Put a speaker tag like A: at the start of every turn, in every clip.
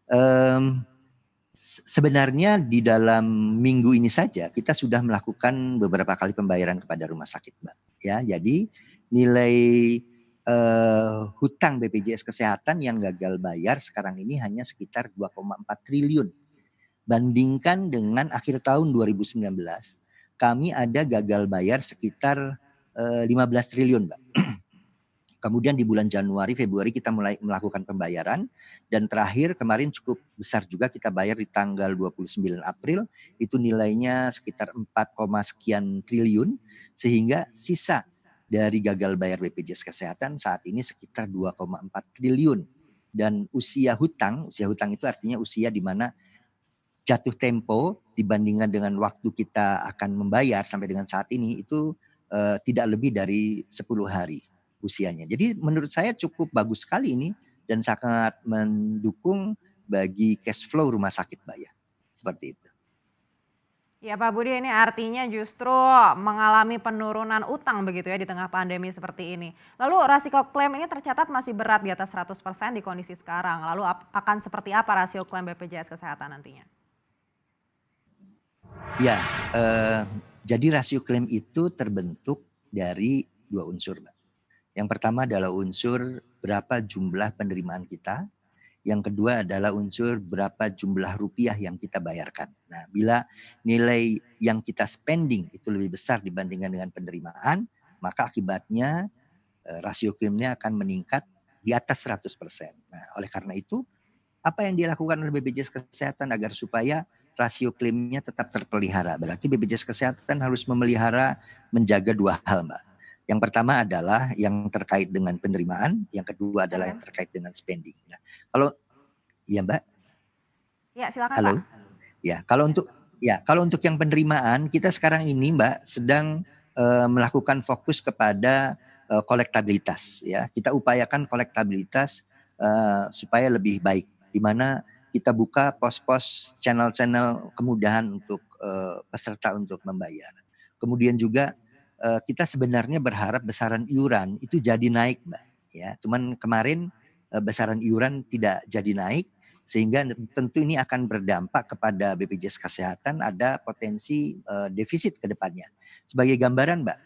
A: Mmm, sebenarnya di dalam minggu ini saja kita sudah melakukan beberapa kali pembayaran kepada rumah sakit, Mbak, ya. Jadi nilai, hutang BPJS Kesehatan yang gagal bayar sekarang ini hanya sekitar 2,4 triliun. Bandingkan dengan akhir tahun 2019, kami ada gagal bayar sekitar, 15 triliun, Mbak. Kemudian di bulan Januari, Februari kita mulai melakukan pembayaran dan terakhir kemarin cukup besar juga kita bayar di tanggal 29 April, itu nilainya sekitar 4, sekian triliun sehingga sisa dari gagal bayar BPJS Kesehatan saat ini sekitar 2,4 triliun. Dan usia hutang itu artinya usia di mana jatuh tempo dibandingkan dengan waktu kita akan membayar sampai dengan saat ini itu tidak lebih dari 10 hari usianya. Jadi menurut saya cukup bagus sekali ini dan sangat mendukung bagi cash flow rumah sakit, Mbak ya. Seperti itu.
B: Ya Pak Budi, ini artinya justru mengalami penurunan utang begitu ya di tengah pandemi seperti ini. Lalu rasio klaim ini tercatat masih berat di atas 100% di kondisi sekarang. Lalu akan seperti apa rasio klaim BPJS Kesehatan nantinya?
A: Ya, jadi rasio klaim itu terbentuk dari dua unsur, Mbak. Yang pertama adalah unsur berapa jumlah penerimaan kita. Yang kedua adalah unsur berapa jumlah rupiah yang kita bayarkan. Nah, bila nilai yang kita spending itu lebih besar dibandingkan dengan penerimaan, maka akibatnya rasio klaimnya akan meningkat di atas 100%. Nah, oleh karena itu, apa yang dilakukan oleh BPJS Kesehatan agar supaya rasio klaimnya tetap terpelihara? Berarti BPJS Kesehatan harus memelihara, menjaga dua hal, Mbak. Yang pertama adalah yang terkait dengan penerimaan, yang kedua adalah yang terkait dengan spending. Nah, kalau iya, Mbak.
B: Ya silakan Pak.
A: Halo. Kalau untuk yang penerimaan kita sekarang ini, Mbak, sedang melakukan fokus kepada kolektabilitas ya. Kita upayakan kolektabilitas supaya lebih baik di mana kita buka pos-pos channel-channel kemudahan untuk peserta untuk membayar. Kemudian juga kita sebenarnya berharap besaran iuran itu jadi naik, Mbak, ya. Cuman kemarin besaran iuran tidak jadi naik sehingga tentu ini akan berdampak kepada BPJS Kesehatan ada potensi defisit ke depannya. Sebagai gambaran, Mbak,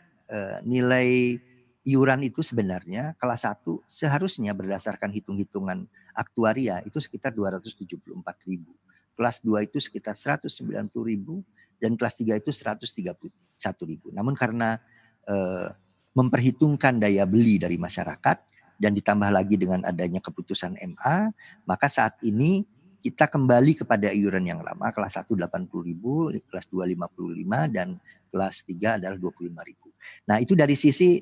A: nilai iuran itu sebenarnya kelas 1 seharusnya berdasarkan hitung-hitungan aktuaria itu sekitar 274.000. Kelas 2 itu sekitar 190.000 dan kelas 3 itu 131.000. Namun karena memperhitungkan daya beli dari masyarakat dan ditambah lagi dengan adanya keputusan MA, maka saat ini kita kembali kepada iuran yang lama, kelas 1 80.000, kelas 2 55 dan kelas 3 adalah 25.000. Nah, itu dari sisi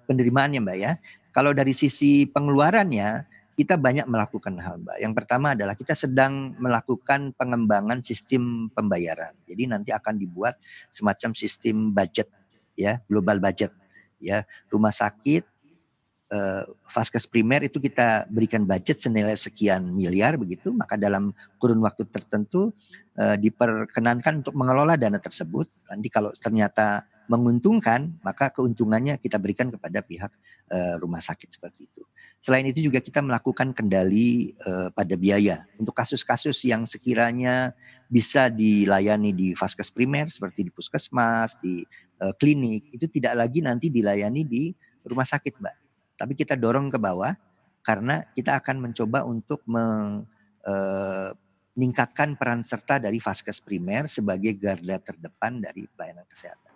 A: penerimaannya, Mbak ya. Kalau dari sisi pengeluarannya, kita banyak melakukan hal, Mbak. Yang pertama adalah kita sedang melakukan pengembangan sistem pembayaran. Jadi nanti akan dibuat semacam sistem budget ya, global budget ya. Rumah sakit vaskes primer itu kita berikan budget senilai sekian miliar begitu, maka dalam kurun waktu tertentu diperkenankan untuk mengelola dana tersebut. Nanti kalau ternyata menguntungkan, maka keuntungannya kita berikan kepada pihak rumah sakit seperti itu. Selain itu juga kita melakukan kendali pada biaya untuk kasus-kasus yang sekiranya bisa dilayani di vaskes primer seperti di puskesmas, di klinik, itu tidak lagi nanti dilayani di rumah sakit, Mbak. Tapi kita dorong ke bawah karena kita akan mencoba untuk meningkatkan peran serta dari vaskes primer sebagai garda terdepan dari pelayanan kesehatan.